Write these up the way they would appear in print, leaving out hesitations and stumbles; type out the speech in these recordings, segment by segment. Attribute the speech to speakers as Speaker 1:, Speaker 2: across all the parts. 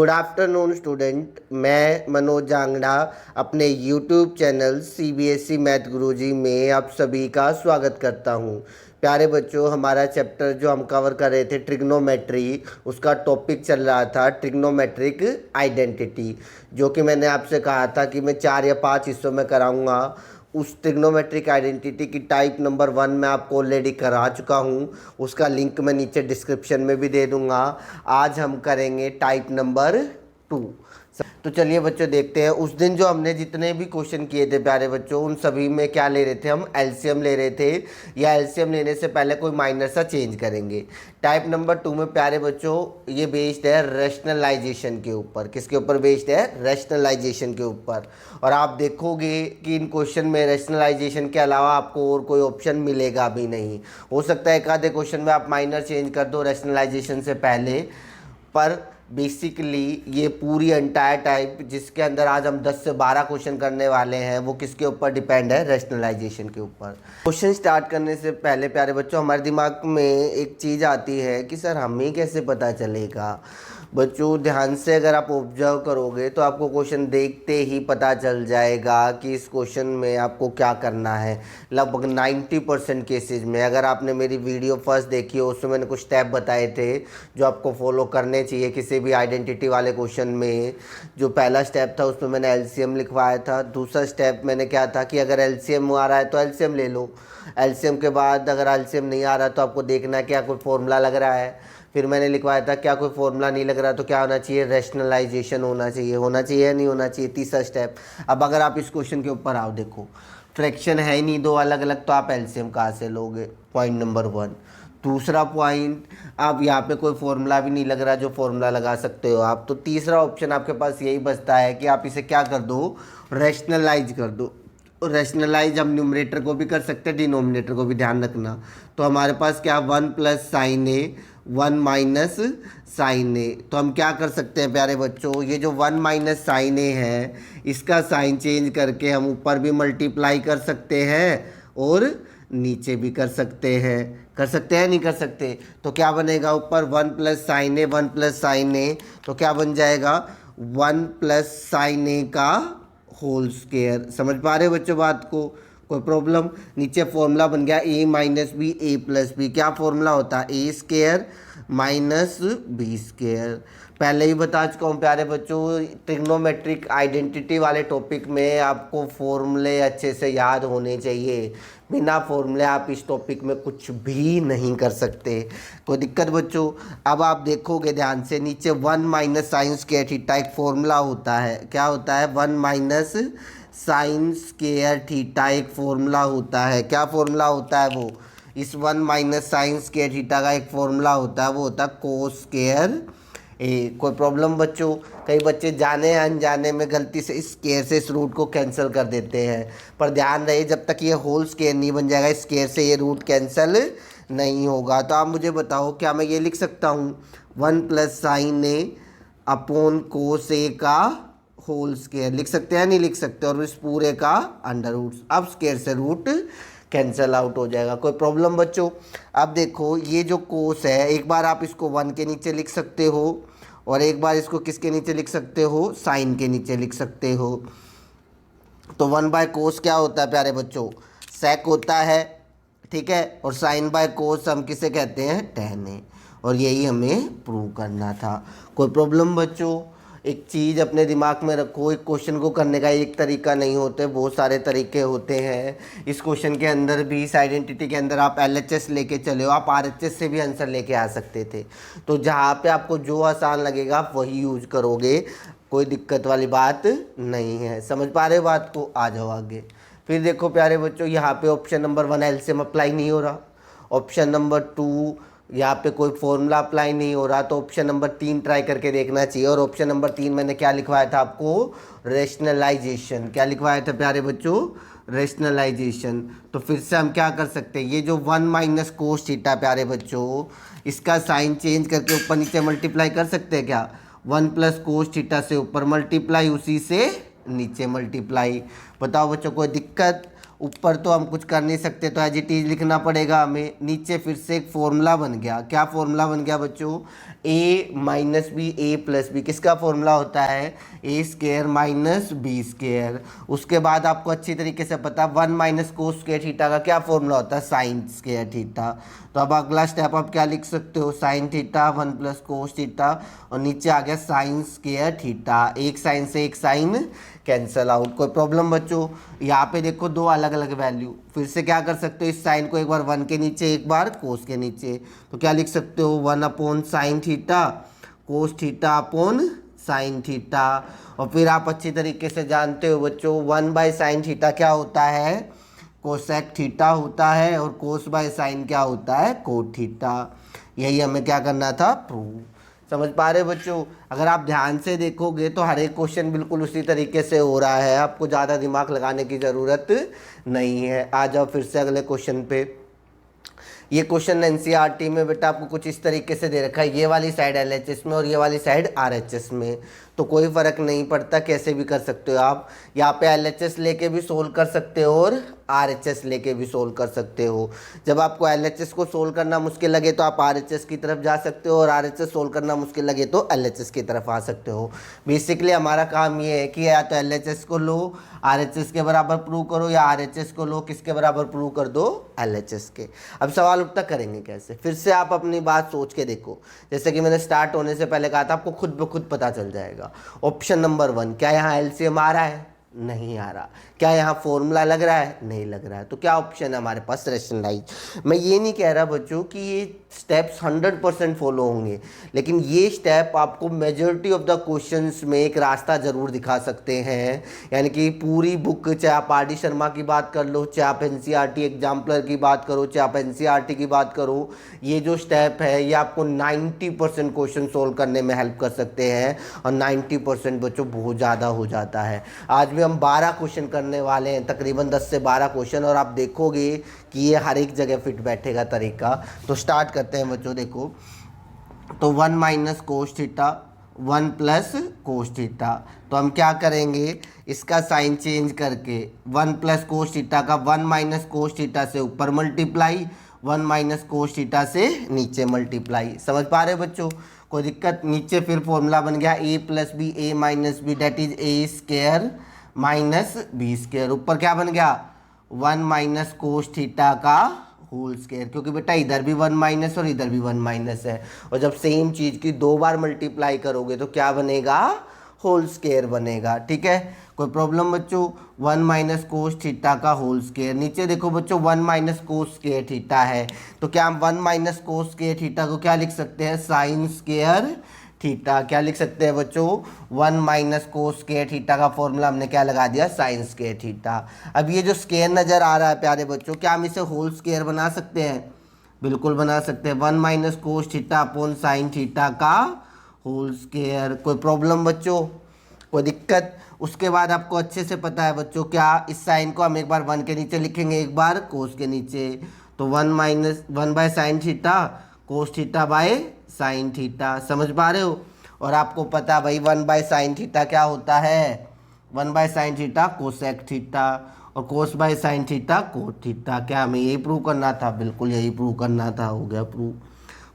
Speaker 1: Good afternoon student. मैं मनोज जांगड़ा अपने YouTube channel CBSE math गुरुजी में आप सभी का स्वागत करता हूं। प्यारे बच्चों, हमारा चैप्टर जो हम कवर कर रहे थे ट्रिग्नोमेट्री, उसका टॉपिक चल रहा था ट्रिग्नोमेट्रिक आइडेंटिटी, जो कि मैंने आपसे कहा था कि मैं 4 या 5 हिस्सों में कराऊंगा। उस ट्रिग्नोमेट्रिक आइडेंटिटी की टाइप नंबर 1 मैं आपको ऑलरेडी करा चुका हूँ, उसका लिंक मैं नीचे डिस्क्रिप्शन में भी दे दूँगा। आज हम करेंगे टाइप नंबर 2। तो चलिए बच्चों देखते हैं। उस दिन जो हमने जितने भी क्वेश्चन किए थे प्यारे बच्चों, उन सभी में क्या ले रहे थे हम? एलसीएम ले रहे थे, या एलसीएम लेने से पहले कोई माइनर सा चेंज करेंगे। टाइप नंबर 2 में प्यारे बच्चों ये बेस्ड है रैशनलाइजेशन के ऊपर। किसके ऊपर बेस्ड है? रैशनलाइजेशन के ऊपर। और आप देखोगे कि इन क्वेश्चन में रैशनलाइजेशन के अलावा आपको और कोई ऑप्शन मिलेगा भी नहीं। हो सकता है एक आधे क्वेश्चन में आप माइनर चेंज कर दो रैशनलाइजेशन से पहले, पर बेसिकली ये पूरी एंटायर टाइप जिसके अंदर आज हम 10 से 12 क्वेश्चन करने वाले हैं, वो किसके ऊपर डिपेंड है? रैशनलाइजेशन के ऊपर। क्वेश्चन स्टार्ट करने से पहले प्यारे बच्चों हमारे दिमाग में एक चीज़ आती है कि सर हमें कैसे पता चलेगा। बच्चों ध्यान से अगर आप ऑब्जर्व करोगे तो आपको क्वेश्चन देखते ही पता चल जाएगा कि इस क्वेश्चन में आपको क्या करना है। लगभग 90% केसेज में, अगर आपने मेरी वीडियो फर्स्ट देखी हो, उसमें मैंने कुछ स्टेप बताए थे जो आपको फॉलो करने चाहिए किसी भी आइडेंटिटी वाले क्वेश्चन में। जो पहला स्टेप था उसमें मैंने एलसीएम लिखवाया था। दूसरा स्टेप मैंने क्या था कि अगर एलसीएम आ रहा है तो एलसीएम ले लो। एलसीएम के बाद अगर एलसीएम नहीं आ रहा तो आपको देखना है क्या कोई फॉर्मूला लग रहा है। फिर मैंने लिखवाया था क्या कोई फॉर्मूला नहीं लग रहा तो क्या होना चाहिए? रैशनलाइजेशन होना चाहिए। होना चाहिए या नहीं होना चाहिए? तीसरा स्टेप। अब अगर आप इस क्वेश्चन के ऊपर आओ, देखो फ्रैक्शन है ही नहीं दो अलग अलग, तो आप एलसीएम कहाँ से लोगे? Point number 1। दूसरा पॉइंट, आप यहाँ पे कोई फॉर्मूला भी नहीं लग रहा जो फॉर्मूला लगा सकते हो आप, तो तीसरा ऑप्शन आपके पास यही बचता है कि आप इसे क्या कर दो? रैशनलाइज कर दो। रैशनलाइज हम न्यूमरेटर को भी कर सकते हैं, डिनोमिनेटर को भी, ध्यान रखना। तो हमारे पास क्या 1 प्लस साइन ए 1 माइनस साइन ए। तो हम क्या कर सकते हैं प्यारे बच्चों, ये जो 1 माइनस साइन ए है इसका साइन चेंज करके हम ऊपर भी मल्टीप्लाई कर सकते हैं और नीचे भी कर सकते हैं। कर सकते हैं नहीं कर सकते? तो क्या बनेगा ऊपर 1 प्लस साइन ए 1 प्लस साइन ए, तो क्या बन जाएगा 1 प्लस साइन ए का होल स्क्वायर। समझ पा रहे हो बच्चों बात को? कोई प्रॉब्लम? नीचे फॉर्मूला बन गया ए minus B A plus B. क्या फॉर्मूला होता है? ए स्क्वायर माइनस बी स्क्वायर। पहले ही बता चुका हूँ प्यारे बच्चों, ट्रिग्नोमेट्रिक आइडेंटिटी वाले टॉपिक में आपको फॉर्मूले अच्छे से याद होने चाहिए। बिना फॉर्मूले आप इस टॉपिक में कुछ भी नहीं कर सकते। कोई दिक्कत बच्चों? अब आप देखोगे ध्यान से, नीचे 1 माइनस साइन स्क्वायर थीटा एक फॉर्मूला होता है। क्या होता है? 1 माइनस साइन स्क्वायर थीटा एक फॉर्मूला होता है। क्या फॉर्मूला होता है वो? इस 1 माइनस साइन स्क्वायर थीटा का एक फॉर्मूला होता है, वो होता है कोस स्क्वायर ए। कोई प्रॉब्लम बच्चों? कई बच्चे जाने अनजाने में गलती से इस स्क्वायर से इस रूट को कैंसिल कर देते हैं, पर ध्यान रहे जब तक ये होल स्क्वायर नहीं बन जाएगा, इस स्क्वायर से ये रूट कैंसिल नहीं होगा। तो आप मुझे बताओ, क्या मैं ये लिख सकता हूँ 1 प्लस साइन ए अपॉन कोस ए का होल स्क्वायर? लिख सकते हैं नहीं लिख सकते? और इस पूरे का अंडर रूट। अब स्क्वायर से रूट कैंसिल आउट हो जाएगा। कोई प्रॉब्लम बच्चों? अब देखो ये जो कोस है, एक बार आप इसको 1 के नीचे लिख सकते हो और एक बार इसको किसके नीचे लिख सकते हो? साइन के नीचे लिख सकते हो। तो 1 बाय कोस क्या होता है प्यारे बच्चों? सेक होता है, ठीक है। और साइन बाय कोस हम किसे कहते हैं? Tan A. और यही हमें प्रूव करना था। कोई प्रॉब्लम बच्चों? एक चीज़ अपने दिमाग में रखो, एक क्वेश्चन को करने का एक तरीका नहीं होते, बहुत सारे तरीके होते हैं। इस क्वेश्चन के अंदर भी, इस आइडेंटिटी के अंदर आप एलएचएस लेके चले हो, आप आरएचएस से भी आंसर लेके आ सकते थे। तो जहाँ पे आपको जो आसान लगेगा आप वही यूज करोगे, कोई दिक्कत वाली बात नहीं है। समझ पा रहे हो बात को? आ जाओ आगे। फिर देखो प्यारे बच्चों, यहाँ पे ऑप्शन नंबर 1 एलसीएम अप्लाई नहीं हो रहा। ऑप्शन नंबर 2 यहाँ पे कोई फॉर्मूला अप्लाई नहीं हो रहा, तो ऑप्शन नंबर 3 ट्राई करके देखना चाहिए। और ऑप्शन नंबर 3 मैंने क्या लिखवाया था आपको? रैशनलाइजेशन। क्या लिखवाया था प्यारे बच्चों? रैशनलाइजेशन। तो फिर से हम क्या कर सकते हैं, ये जो 1 माइनस कोस थीटा प्यारे बच्चों, इसका साइन चेंज करके ऊपर नीचे मल्टीप्लाई कर सकते हैं क्या? 1 प्लस कोस थीटा से ऊपर मल्टीप्लाई, उसी से नीचे मल्टीप्लाई। बताओ बच्चों कोई दिक्कत? ऊपर तो हम कुछ कर नहीं सकते, तो एज इट इज लिखना पड़ेगा हमें। नीचे फिर से एक फॉर्मूला बन गया। क्या फॉर्मूला बन गया बच्चों? ए minus B A plus B. किसका फॉर्मूला होता है? ए स्क्वायर माइनस बी स्क्वायर। उसके बाद आपको अच्छी तरीके से पता, 1 माइनस कोस स्क्वायर थीटा का क्या फॉर्मूला होता है? Sine square theta. तो अब अगला स्टेप आप क्या लिख सकते हो? Sine theta 1 plus cos theta, और नीचे आ गया साइन स्क्वायर थीटा। एक साइन से एक साइन कैंसल आउट। कोई प्रॉब्लम बच्चों? यहाँ पे देखो दो अलग अलग वैल्यू, फिर से क्या कर सकते हो? इस साइन को एक बार 1 के नीचे, एक बार कोस के नीचे, तो क्या लिख सकते हो? 1 upon sine theta cos theta upon sine theta. और फिर आप अच्छी तरीके से जानते हो बच्चों, 1 बाय साइन थीटा क्या होता है? कोसेक थीटा होता है, और कोस बाय साइन क्या होता है? Cot theta. यही हमें क्या करना था? प्रूव। समझ पा रहे बच्चों? अगर आप ध्यान से देखोगे तो हर एक क्वेश्चन बिल्कुल उसी तरीके से हो रहा है, आपको ज़्यादा दिमाग लगाने की ज़रूरत नहीं है। आ जाओ फिर से अगले क्वेश्चन पे। ये क्वेश्चन एनसीईआरटी में बेटा आपको कुछ इस तरीके से दे रखा है, ये वाली साइड एलएचएस में और ये वाली साइड आरएचएस में, तो कोई फ़र्क नहीं पड़ता, कैसे भी कर सकते हो आप। यहाँ पे एलएचएस लेके भी सोल्व कर सकते हो और आरएचएस लेके भी सोल्व कर सकते हो। जब आपको एलएचएस को सोल्व करना मुश्किल लगे तो आप आरएचएस की तरफ जा सकते हो, और आरएचएस सोल्व करना मुश्किल लगे तो एलएचएस की तरफ आ सकते हो। बेसिकली हमारा काम ये है कि या तो एलएचएस को लो, आरएचएस के बराबर प्रूव करो, या आरएचएस को लो, किसके बराबर प्रूव कर दो? एलएचएस के। अब सवाल उठता करेंगे कैसे? फिर से आप अपनी बात सोच के देखो, जैसे कि मैंने स्टार्ट होने से पहले कहा था, आपको खुद ब खुद पता चल जाएगा। ऑप्शन नंबर 1, क्या यहाँ एलसीएम आ रहा है? नहीं आ रहा। क्या यहाँ फॉर्मूला लग रहा है? नहीं लग रहा है। तो क्या ऑप्शन है हमारे पास? रेशनलाइज। मैं ये नहीं कह रहा बच्चों कि ये स्टेप्स 100% फॉलो होंगे, लेकिन ये स्टेप आपको मेजॉरिटी ऑफ द क्वेश्चंस में एक रास्ता ज़रूर दिखा सकते हैं। यानी कि पूरी बुक, चाहे आप आर डी शर्मा की बात कर लो, चाहे आप एनसीईआरटी एग्जाम्पलर की बात करो, चाहे आप एनसीईआरटी की बात करो, ये जो स्टेप है ये आपको 90% क्वेश्चन सोल्व करने में हेल्प कर सकते हैं। और 90% बच्चों बहुत ज़्यादा हो जाता है। आज भी हम 12 क्वेश्चन करने वाले हैं, तकरीबन 10 से 12 क्वेश्चन, और आप देखोगे कि ये हर एक जगह फिट बैठेगा तरीका। तो स्टार्ट करते हैं बच्चों। देखो तो 1 minus cos theta 1 plus cos theta, तो हम क्या करेंगे? इसका साइन चेंज करके 1 प्लस कोस थीटा का 1 माइनस कोस थीटा से ऊपर मल्टीप्लाई, 1 माइनस कोस थीटा से नीचे मल्टीप्लाई। समझ पा रहे बच्चों? कोई दिक्कत? नीचे फिर फॉर्मूला बन गया A plus B A minus B, that is A square minus B square. ऊपर क्या बन गया? 1 माइनस कोस थीटा का होल स्क्वायर, क्योंकि बेटा इधर भी 1 माइनस और इधर भी 1 माइनस है, और जब सेम चीज़ की 2 बार मल्टीप्लाई करोगे तो क्या बनेगा? होल स्क्वायर बनेगा। ठीक है, कोई प्रॉब्लम बच्चों? 1 माइनस कोस थीटा का होल स्क्वायर। नीचे देखो बच्चों 1 माइनस कोस स्क्वायर थीटा है, तो क्या हम 1 माइनस कोस स्क्वायर थीटा को क्या लिख सकते हैं? Sine square theta. क्या लिख सकते हैं बच्चों? 1 माइनस कोस स्क्वायर थीटा का फॉर्मूला हमने क्या लगा दिया? Sine square theta. अब ये जो स्क्वायर नज़र आ रहा है प्यारे बच्चों, क्या हम इसे होल स्क्वायर बना सकते हैं? बिल्कुल बना सकते हैं। 1 minus cos theta upon sine theta का होल स्क्वायर। कोई प्रॉब्लम बच्चों? कोई दिक्कत? उसके बाद आपको अच्छे से पता है बच्चों, क्या इस साइन को हम एक बार 1 के नीचे लिखेंगे, एक बार कोस के नीचे, तो 1 by sine theta cos theta by sine theta. समझ पा रहे हो? और आपको पता भाई 1 बाय साइन थीटा क्या होता है? 1 by sine theta cosec theta, और cos by sine theta cot theta. क्या हमें यही प्रूव करना था? बिल्कुल यही प्रूव करना था। हो गया प्रूव।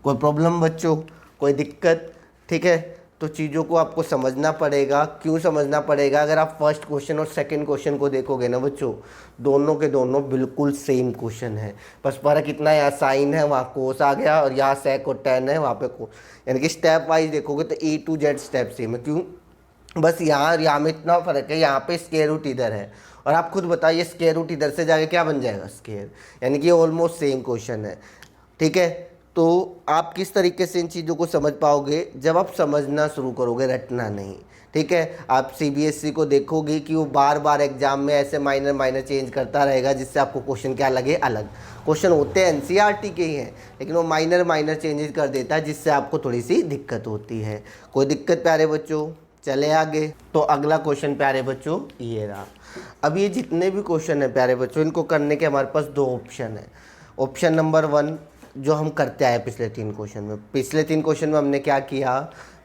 Speaker 1: कोई प्रॉब्लम बच्चों? कोई दिक्कत? ठीक है, तो चीज़ों को आपको समझना पड़ेगा। क्यों समझना पड़ेगा? अगर आप फर्स्ट क्वेश्चन और सेकंड क्वेश्चन को देखोगे ना बच्चों, दोनों के दोनों बिल्कुल सेम क्वेश्चन है, बस फ़र्क इतना, यहाँ साइन है वहाँ कोस आ गया, और यहाँ सेक और टेन है वहाँ पे कोस। यानी कि स्टेप वाइज देखोगे तो A to Z step same है। क्यों? बस यहाँ में इतना फ़र्क है, यहाँ पे स्क्वायर रूट इधर है, और आप खुद बताइए स्क्वायर रूट इधर से जाके क्या बन जाएगा? स्क्वायर। यानी कि ऑलमोस्ट सेम क्वेश्चन है। ठीक है, तो आप किस तरीके से इन चीज़ों को समझ पाओगे? जब आप समझना शुरू करोगे, रटना नहीं। ठीक है, आप सीबीएसई को देखोगे कि वो बार बार एग्जाम में ऐसे माइनर माइनर चेंज करता रहेगा, जिससे आपको क्वेश्चन क्या लगे? अलग क्वेश्चन होते हैं, एनसीईआरटी के ही हैं, लेकिन वो माइनर माइनर चेंजेस कर देता है, जिससे आपको थोड़ी सी दिक्कत होती है। कोई दिक्कत प्यारे बच्चों? चले आगे। तो अगला क्वेश्चन प्यारे बच्चों ये रहा। अब ये जितने भी क्वेश्चन है प्यारे बच्चों, इनको करने के हमारे पास 2 ऑप्शन है। ऑप्शन नंबर 1 जो हम करते आए पिछले 3 क्वेश्चन में। पिछले 3 क्वेश्चन में हमने क्या किया?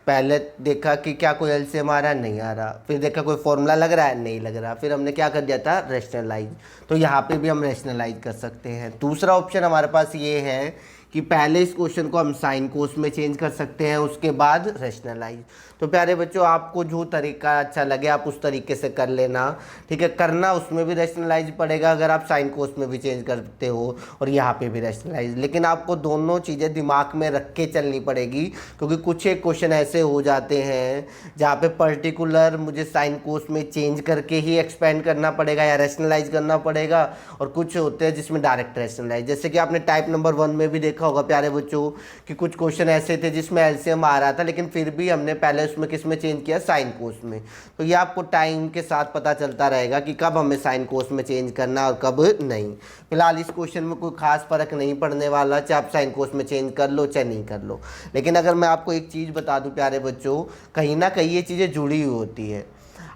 Speaker 1: पहले देखा कि क्या कोई एलसीएम आ रहा है, नहीं आ रहा, फिर देखा कोई फॉर्मूला लग रहा है, नहीं लग रहा, फिर हमने क्या कर दिया था, रैशनलाइज। तो यहाँ पे भी हम रैशनलाइज कर सकते हैं। दूसरा ऑप्शन हमारे पास ये है कि पहले इस क्वेश्चन को हम साइन कोस में चेंज कर सकते हैं, उसके बाद रैशनलाइज। तो प्यारे बच्चों, आपको जो तरीका अच्छा लगे आप उस तरीके से कर लेना, ठीक है। करना उसमें भी रैशनलाइज पड़ेगा अगर आप साइन कोस में भी चेंज करते हो और यहाँ पे भी रैशनलाइज, लेकिन आपको दोनों चीज़ें दिमाग में रख के चलनी पड़ेगी, क्योंकि कुछ एक क्वेश्चन ऐसे हो जाते हैं जहाँ पे पर्टिकुलर मुझे साइन कोस में चेंज करके ही एक्सपेंड करना पड़ेगा या रैशनलाइज करना पड़ेगा, और कुछ होते हैं जिसमें डायरेक्ट रैशनलाइज। जैसे कि आपने टाइप नंबर 1 में भी देखा होगा प्यारे बच्चों कि कुछ क्वेश्चन ऐसे थे जिसमें एलसीएम आ रहा था, लेकिन फिर भी हमने पहले उसमें किस में चेंज किया, साइन कोस में। तो ये आपको टाइम के साथ पता चलता रहेगा कि कब हमें साइन कोस में चेंज करना और कब नहीं। फिलहाल इस क्वेश्चन में कोई खास फर्क नहीं पड़ने वाला, चाहे आप साइन कोस में चेंज कर लो चाहे नहीं कर लो। लेकिन अगर मैं आपको एक चीज़ बता दूं प्यारे बच्चों, कहीं ना कहीं ये चीज़ें जुड़ी हुई होती है।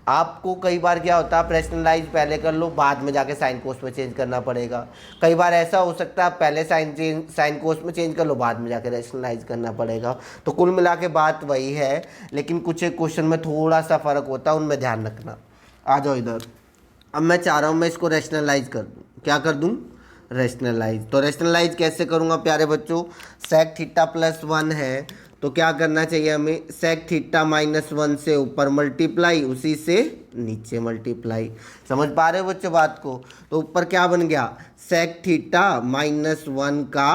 Speaker 1: आपको कई बार क्या होता है, आप रैशनलाइज पहले कर लो, बाद में जाके साइन कोस में चेंज करना पड़ेगा। कई बार ऐसा हो सकता है आप पहले साइन कोस में चेंज कर लो, बाद में जाके रैशनलाइज करना पड़ेगा। तो कुल मिला के बात वही है, लेकिन कुछ एक क्वेश्चन में थोड़ा सा फ़र्क होता है, उनमें ध्यान रखना। आ जाओ इधर। अब मैं चाह रहा हूँ मैं इसको रैशनलाइज कर दूँ। क्या कर दूँ, रैशनलाइज। तो रैशनलाइज कैसे करूँगा प्यारे बच्चों, सेक थीटा प्लस 1 है, तो क्या करना चाहिए हमें, सेक थीटा माइनस 1 से ऊपर मल्टीप्लाई, उसी से नीचे मल्टीप्लाई। समझ पा रहे हो बच्चों बात को। तो ऊपर क्या बन गया, सेक थीटा माइनस 1 का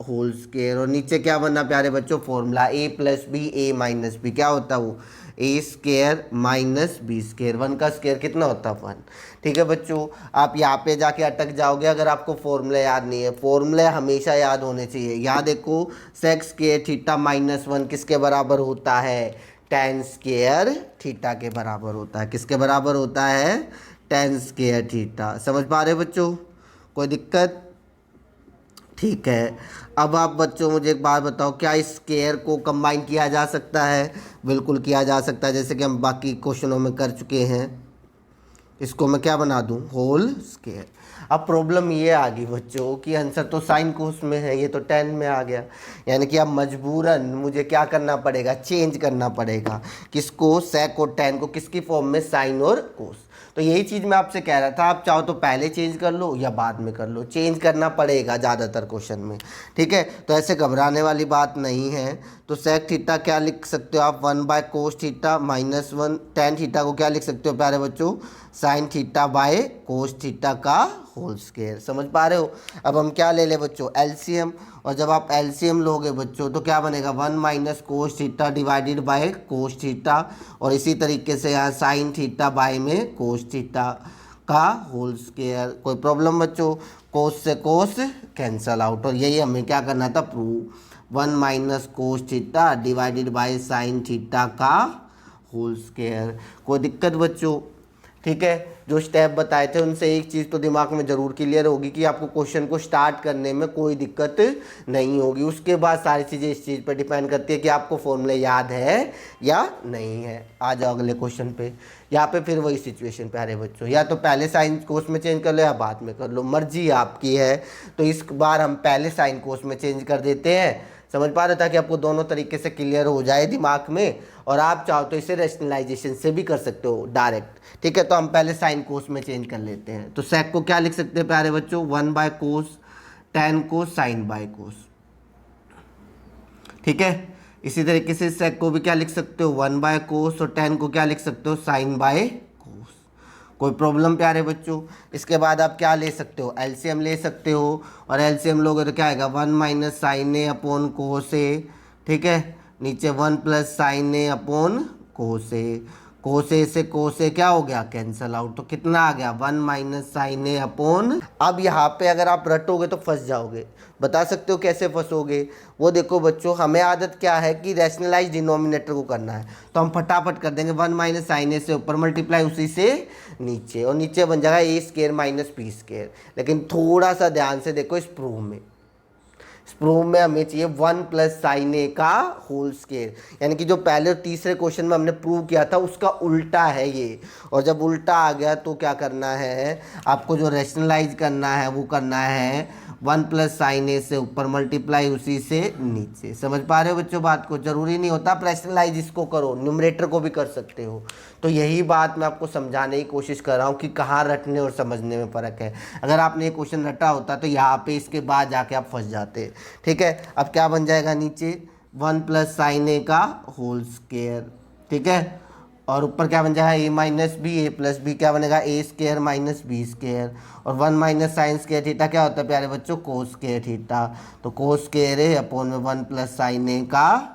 Speaker 1: होल स्क्वायर, और नीचे क्या बना प्यारे बच्चों, formula A plus B A minus B. क्या होता है वो, ए स्क्वायर माइनस बी स्क्वायर। 1 का स्क्वायर कितना होता है, 1। ठीक है बच्चों, आप यहाँ पे जाके अटक जाओगे अगर आपको फॉर्मूला याद नहीं है। फॉर्मूला हमेशा याद होने चाहिए। यहाँ देखो, सेक स्क्वायर थीटा माइनस 1 किसके बराबर होता है, टेन स्क्वायर थीटा के बराबर होता है। किसके बराबर होता है, टेन स्क्वायर थीटा। समझ पा रहे बच्चों, कोई दिक्कत, ठीक है। अब आप बच्चों मुझे एक बात बताओ, क्या इस स्क्वायर को कंबाइन किया जा सकता है, बिल्कुल किया जा सकता है, जैसे कि हम बाकी क्वेश्चनों में कर चुके हैं। इसको मैं क्या बना दूं, होल स्क्वायर। अब प्रॉब्लम ये आ गई बच्चों कि आंसर तो साइन कोस में है, ये तो 10 में आ गया, यानी कि अब मजबूरन मुझे क्या करना पड़ेगा, चेंज करना पड़ेगा। किसको, सेक और 10 को, किसकी फॉर्म में, साइन और कोस। तो यही चीज़ मैं आपसे कह रहा था, आप चाहो तो पहले चेंज कर लो या बाद में कर लो, चेंज करना पड़ेगा ज़्यादातर क्वेश्चन में, ठीक है। तो ऐसे घबराने वाली बात नहीं है। तो सेक थीटा क्या लिख सकते हो आप, 1 by cos theta minus 1, tan theta को क्या लिख सकते हो प्यारे बच्चों, sine theta by cos theta का होल स्क्वायर। समझ पा रहे हो। अब हम क्या ले ले बच्चों, एलसीएम, और जब आप एलसीएम लोगे बच्चों तो क्या बनेगा, 1 minus cos theta divided by cos theta, और इसी तरीके से यहाँ साइन थीटा बाय में कोस थीटा का होल स्क्वायर। कोई प्रॉब्लम बच्चों, कोस से कोस कैंसल आउट, और यही हमें क्या करना था, prove. 1 minus cos theta divided bye sine theta का होल स्क्वायर। कोई दिक्कत बच्चों, ठीक है। जो स्टेप बताए थे उनसे एक चीज़ तो दिमाग में ज़रूर क्लियर होगी कि आपको क्वेश्चन को स्टार्ट करने में कोई दिक्कत नहीं होगी। उसके बाद सारी चीज़ें इस चीज़ पर डिपेंड करती है कि आपको फॉर्मूले याद है या नहीं है। आ जाओ अगले क्वेश्चन पे। यहाँ पे फिर वही सिचुएशन प्यारे बच्चों, या तो पहले साइन कोस में चेंज कर लो या बाद में कर लो, मर्जी आपकी है। तो इस बार हम पहले साइन कोस में चेंज कर देते हैं। समझ पा रहे था कि आपको दोनों तरीके से क्लियर हो जाए दिमाग में, और आप चाहो तो इसे रैशनलाइजेशन से भी कर सकते हो डायरेक्ट, ठीक है। तो हम पहले साइन कोस में चेंज कर लेते हैं। तो सेक को क्या लिख सकते हैं प्यारे बच्चों, 1 बाय कोस, टेन को साइन बाय कोस, ठीक है। इसी तरीके से सेक को भी क्या लिख सकते हो, 1 बाय कोस, और टेन को क्या लिख सकते हो, साइन बाय कोस। कोई प्रॉब्लम प्यारे बच्चों। इसके बाद आप क्या ले सकते हो, एलसीएम ले सकते हो, और एलसीएम लोगे तो क्या आएगा, 1 माइनस साइन ए अपॉन कोस ए, ठीक है। नीचे 1 प्लस साइन ए अपॉन कोस ए, कोस ए से कोस ए क्या हो गया, कैंसल आउट। तो कितना आ गया, 1 माइनस साइन ए अपॉन। अब यहाँ पे अगर आप रटोगे तो फंस जाओगे। बता सकते हो कैसे फंसोगे, वो देखो बच्चों, हमें आदत क्या है कि रैशनलाइज डिनोमिनेटर को करना है, तो हम फटाफट कर देंगे। 1 माइनस साइन ए से ऊपर मल्टीप्लाई उसी से नीचे, और नीचे बन जाएगा ए स्क्वायर माइनस बी स्क्वायर। लेकिन थोड़ा सा ध्यान से देखो इस प्रूफ में, प्रूफ में हमें चाहिए 1 प्लस साइन ए का होल स्क्वायर, यानी कि जो पहले और तीसरे क्वेश्चन में हमने प्रूव किया था उसका उल्टा है ये। और जब उल्टा आ गया तो क्या करना है, आपको जो रैशनलाइज करना है वो करना है 1 प्लस साइन ए से ऊपर मल्टीप्लाई उसी से नीचे। समझ पा रहे हो बच्चों बात को? जरूरी नहीं होता रैशनलाइज इसको करो, न्यूमरेटर को भी कर सकते हो। तो यही बात मैं आपको समझाने की कोशिश कर रहा हूँ कि कहाँ रटने और समझने में फ़र्क है। अगर आपने ये क्वेश्चन रटा होता तो यहाँ पे इसके बाद जाके आप फंस जाते। ठीक है, अब क्या बन जाएगा नीचे 1 प्लस साइन ए का होल स्क्वायर। ठीक है, और ऊपर क्या बन जाएगा ए minus B, A plus B क्या बनेगा ए स्क्वायर माइनस बी स्क्वायर। और 1 माइनस साइन स्क्वायर थीटा क्या होता है प्यारे बच्चों, कोस स्क्वायर थीटा। तो कोस स्क्वायर है अपॉन में 1 प्लस साइन ए का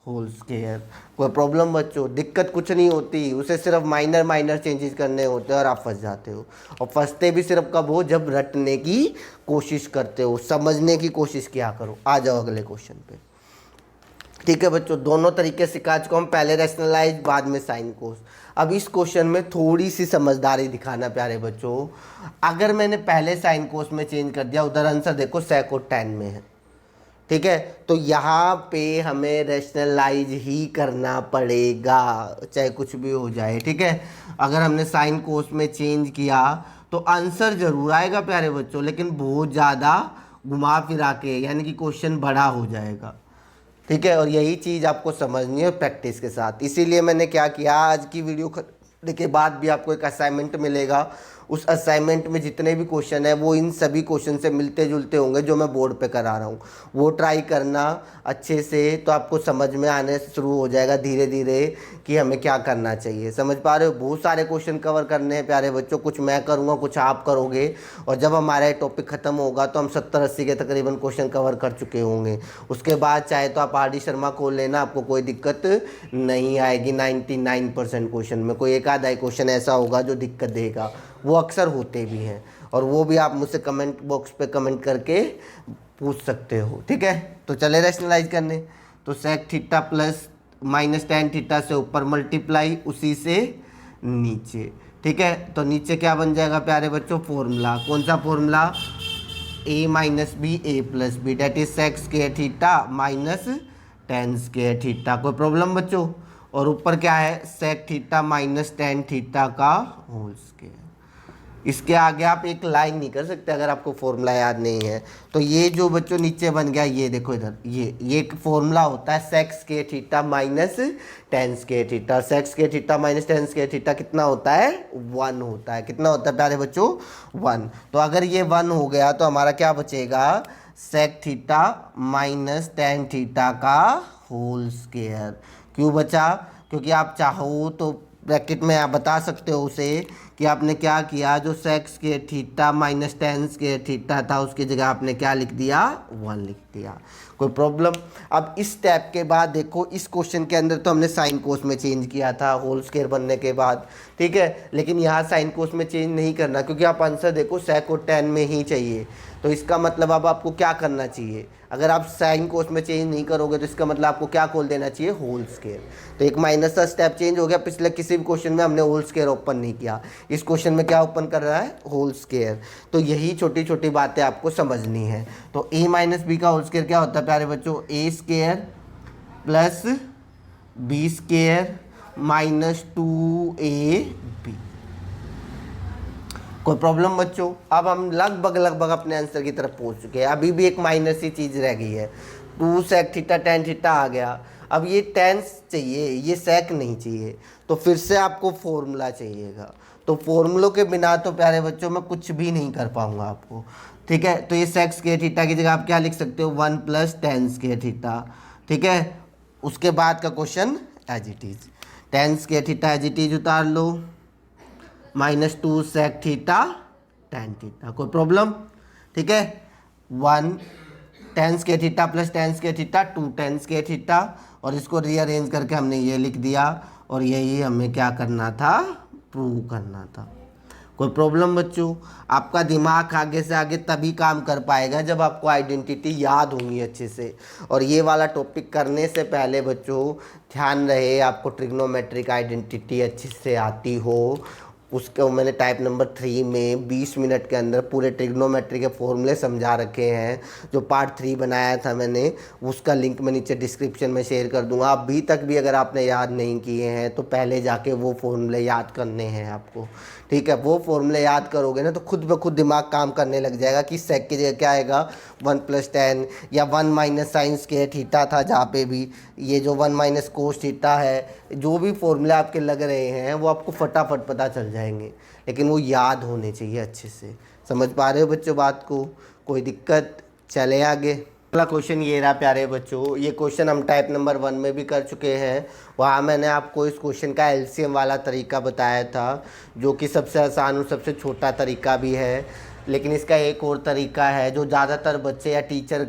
Speaker 1: होल स्क्वायर। कोई प्रॉब्लम बच्चों? दिक्कत कुछ नहीं होती, उसे सिर्फ माइनर माइनर चेंजेस करने होते हैं और आप फंस जाते हो। और फंसते भी सिर्फ कब हो, जब रटने की कोशिश करते हो, समझने की कोशिश किया करो। आ जाओ अगले क्वेश्चन पे। ठीक है बच्चों, दोनों तरीके सिखा चुका हूँ, पहले रैशनलाइज बाद में साइन कोस। अब इस क्वेश्चन में थोड़ी सी समझदारी दिखाना प्यारे बच्चों। अगर मैंने पहले साइन कोस में चेंज कर दिया, उधर आंसर देखो सेक और tan में है। ठीक है, तो यहाँ पे हमें रैशनलाइज ही करना पड़ेगा चाहे कुछ भी हो जाए। ठीक है, अगर हमने साइन कोस में चेंज किया तो आंसर जरूर आएगा प्यारे बच्चों, लेकिन बहुत ज़्यादा घुमा फिरा के, यानी कि क्वेश्चन बड़ा हो जाएगा। ठीक है, और यही चीज़ आपको समझनी है प्रैक्टिस के साथ। इसीलिए मैंने क्या किया, आज की वीडियो करने के बाद भी आपको एक असाइनमेंट मिलेगा। उस असाइनमेंट में जितने भी क्वेश्चन है वो इन सभी क्वेश्चन से मिलते जुलते होंगे जो मैं बोर्ड पे करा रहा हूँ। वो ट्राई करना अच्छे से, तो आपको समझ में आने शुरू हो जाएगा धीरे धीरे कि हमें क्या करना चाहिए। समझ पा रहे हो? बहुत सारे क्वेश्चन कवर करने हैं प्यारे बच्चों, कुछ मैं करूँगा कुछ आप करोगे। और जब हमारा टॉपिक ख़त्म होगा तो हम 70-80 के तकरीबन क्वेश्चन कवर कर चुके होंगे। उसके बाद चाहे तो आप RD शर्मा खोल लेना, आपको कोई दिक्कत नहीं आएगी। 99% क्वेश्चन में कोई एक आधा क्वेश्चन ऐसा होगा जो दिक्कत देगा, वो अक्सर होते भी हैं, और वो भी आप मुझसे कमेंट बॉक्स पे कमेंट करके पूछ सकते हो। ठीक है, तो चले रैशनलाइज करने। तो sec theta plus minus tan theta से ऊपर मल्टीप्लाई उसी से नीचे। ठीक है, तो नीचे क्या बन जाएगा प्यारे बच्चों, फॉर्मूला। कौन सा formula, a minus B A plus B, that is sec square theta minus tan square theta. कोई प्रॉब्लम बच्चों? और ऊपर क्या है, sec theta minus tan theta का होल स्क्वायर। इसके आगे आप एक लाइन नहीं कर सकते अगर आपको फॉर्मूला याद नहीं है। तो ये जो बच्चों नीचे बन गया, ये देखो इधर, ये एक फॉर्मूला होता है sec square theta minus tan square theta. Sec square theta minus tan square theta कितना होता है, 1 होता है। कितना होता है प्यारे बच्चों, 1। तो अगर ये 1 हो गया तो हमारा क्या बचेगा, sec theta minus tan theta का होल स्क्वायर। क्यों बचा, क्योंकि आप चाहो तो ब्रैकेट में आप बता सकते हो उसे कि आपने क्या किया, जो sec square theta minus tan square theta था उसकी जगह आपने क्या लिख दिया, 1 लिख दिया। कोई प्रॉब्लम? अब इस स्टेप के बाद देखो, इस क्वेश्चन के अंदर तो हमने साइन कोस में चेंज किया था होल स्क्वायर बनने के बाद। ठीक है, लेकिन यहाँ साइन कोस में चेंज नहीं करना, क्योंकि आप आंसर देखो सेक और tan में ही चाहिए। तो इसका मतलब अब आपको क्या करना चाहिए, अगर आप साइन कोस में चेंज नहीं करोगे तो इसका मतलब आपको क्या खोल देना चाहिए, होल स्क्वायर। तो एक माइनस का स्टेप चेंज हो गया। पिछले किसी भी क्वेश्चन में हमने होल स्क्वायर ओपन नहीं किया, इस क्वेश्चन में क्या ओपन कर रहा है, होल स्क्वायर। तो यही छोटी छोटी बातें आपको समझनी है। तो a माइनस बी का होल स्क्वायर क्या होता है प्यारे बच्चों, a square plus b square minus 2ab। कोई प्रॉब्लम बच्चों? अब हम लगभग अपने आंसर की तरफ पहुंच चुके हैं। अभी भी एक माइनस सी चीज़ रह गई है, 2 सेक थीटा tan थीटा आ गया। अब ये tan चाहिए, ये सेक नहीं चाहिए, तो फिर से आपको फॉर्मूला चाहिएगा। तो फॉर्मूलों के बिना तो प्यारे बच्चों मैं कुछ भी नहीं कर पाऊंगा आपको। ठीक है, तो ये सेक स्क्वायर थीटा की जगह आप क्या लिख सकते हो, 1 प्लस tan स्क्वायर थीटा। ठीक है, उसके बाद का question as it is, tan square theta as it is उतार लो, minus 2 sec theta tan theta. कोई प्रॉब्लम? ठीक है, 1 tan square theta plus tan square theta 2 tan square theta, और इसको रीअरेंज करके हमने ये लिख दिया। और यही हमें क्या करना था, प्रूव करना था। कोई प्रॉब्लम बच्चों? आपका दिमाग आगे से आगे तभी काम कर पाएगा जब आपको आइडेंटिटी याद होंगी अच्छे से। और ये वाला टॉपिक करने से पहले बच्चों ध्यान रहे आपको ट्रिग्नोमेट्रिक आइडेंटिटी अच्छे से आती हो। उसको मैंने टाइप नंबर 3 में 20 मिनट के अंदर पूरे ट्रिग्नोमेट्री के फॉर्मूले समझा रखे हैं। जो पार्ट 3 बनाया था मैंने, उसका लिंक मैं नीचे डिस्क्रिप्शन में शेयर कर दूंगा। अभी तक भी अगर आपने याद नहीं किए हैं तो पहले जाके वो फॉर्मूले याद करने हैं आपको, ठीक है। वो फॉर्मूले याद करोगे ना तो खुद ब खुद दिमाग काम करने लग जाएगा कि सेक की जगह क्या आएगा 1+tan या 1 - sin² थीटा था, जहाँ पे भी ये जो 1 - cos थीटा है, जो भी फॉर्मूले आपके लग रहे हैं वो आपको फटाफट पता चल जाएंगे, लेकिन वो याद होने चाहिए अच्छे से। समझ पा रहे हो बच्चों बात को? कोई दिक्कत? चले आगे। अगला क्वेश्चन ये रहा प्यारे बच्चों। ये क्वेश्चन हम टाइप नंबर 1 में भी कर चुके हैं। वहाँ मैंने आपको इस क्वेश्चन का एलसीएम वाला तरीका बताया था, जो कि सबसे आसान और सबसे छोटा तरीका भी है। लेकिन इसका एक और तरीका है जो ज़्यादातर बच्चे या टीचर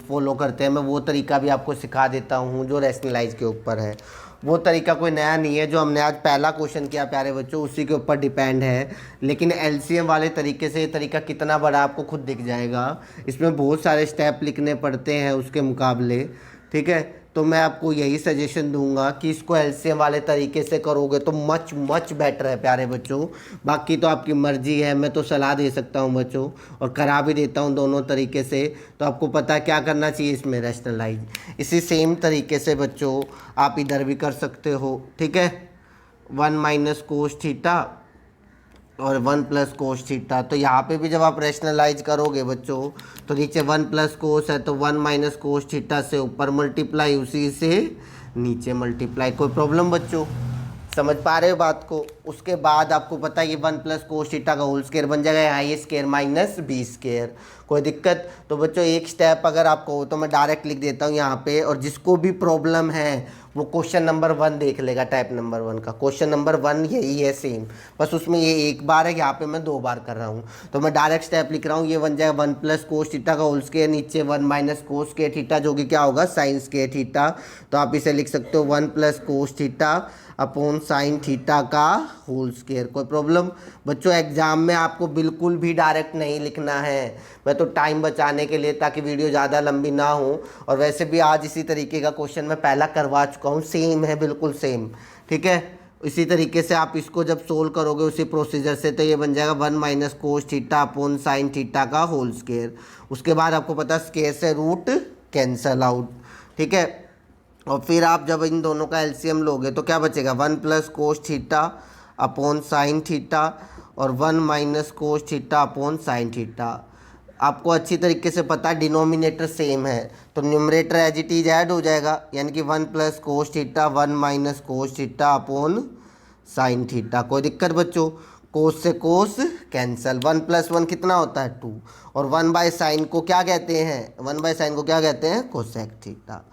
Speaker 1: फॉलो करते हैं। मैं वो तरीका भी आपको सिखा देता हूँ जो रैशनलाइज के ऊपर है। वो तरीका कोई नया नहीं है, जो हमने आज पहला क्वेश्चन किया प्यारे बच्चों उसी के ऊपर डिपेंड है। लेकिन एलसीएम वाले तरीके से ये तरीका कितना बड़ा आपको खुद दिख जाएगा। इसमें बहुत सारे स्टेप लिखने पड़ते हैं उसके मुकाबले, ठीक है। तो मैं आपको यही सजेशन दूंगा कि इसको एलसीएम वाले तरीके से करोगे तो मच मच बेटर है प्यारे बच्चों। बाकी तो आपकी मर्जी है, मैं तो सलाह दे सकता हूं बच्चों, और करा भी देता हूं दोनों तरीके से। तो आपको पता है क्या करना चाहिए इसमें, रैशनलाइज। इसी सेम तरीके से बच्चों आप इधर भी कर सकते हो, ठीक है। 1 - cos थीटा और 1 + cos थीटा। तो यहाँ पे भी जब आप रैशनलाइज करोगे बच्चों तो नीचे 1 + cos है तो 1 - cos थीटा से ऊपर मल्टीप्लाई, उसी से नीचे मल्टीप्लाई। कोई प्रॉब्लम बच्चों? समझ पा रहे हो बात को? उसके बाद आपको पता है ये 1 + cos थीटा का होल स्क्वायर बन जाएगा यहाँ ए स्क्वायर माइनस बी स्क्वायर। कोई दिक्कत? तो बच्चों एक स्टेप अगर आपको हो तो मैं डायरेक्ट लिख देता हूँ यहाँ पे, और जिसको भी प्रॉब्लम है वो क्वेश्चन नंबर 1 देख लेगा। टाइप नंबर 1 का क्वेश्चन नंबर 1 यही है सेम, बस उसमें ये एक बार है, यहाँ पे मैं 2 बार कर रहा हूँ। तो मैं डायरेक्ट स्टेप लिख रहा हूँ, ये बन जाएगा 1 + cos थीटा का होल स्क्वायर, नीचे 1 - cos² थीटा, जो कि क्या होगा sin² थीटा। तो आप इसे लिख सकते हो 1 + cos theta upon sin theta का होल स्क्वायर। कोई प्रॉब्लम? बच्चों एग्जाम में आपको बिल्कुल भी डायरेक्ट नहीं लिखना है, मैं तो टाइम बचाने के लिए, ताकि वीडियो ज़्यादा लंबी ना हो। और वैसे भी आज इसी तरीके का क्वेश्चन मैं पहला करवा चुका हूँ, सेम है बिल्कुल सेम, ठीक है। इसी तरीके से आप इसको जब सोल्व करोगे उसी प्रोसीजर से, तो ये बन जाएगा 1 - cos theta upon sin theta का होल स्क्वायर। उसके बाद आपको पता है स्क्वायर से रूट कैंसल आउट, ठीक है। और फिर आप जब इन दोनों का एलसीएम लोगे तो क्या बचेगा 1 + cos theta upon sin theta और 1 - cos theta upon sin theta. आपको अच्छी तरीके से पता है डिनोमिनेटर सेम है, तो numerator as it is add हो जाएगा, यानी कि 1 + cos theta 1 - cos theta upon sin theta. कोई दिक्कत बच्चों? कोस से कोस कैंसल, 1 + 1 कितना होता है 2, और 1/sin को क्या कहते हैं, 1/sin को क्या कहते हैं, कोसेक थीटा।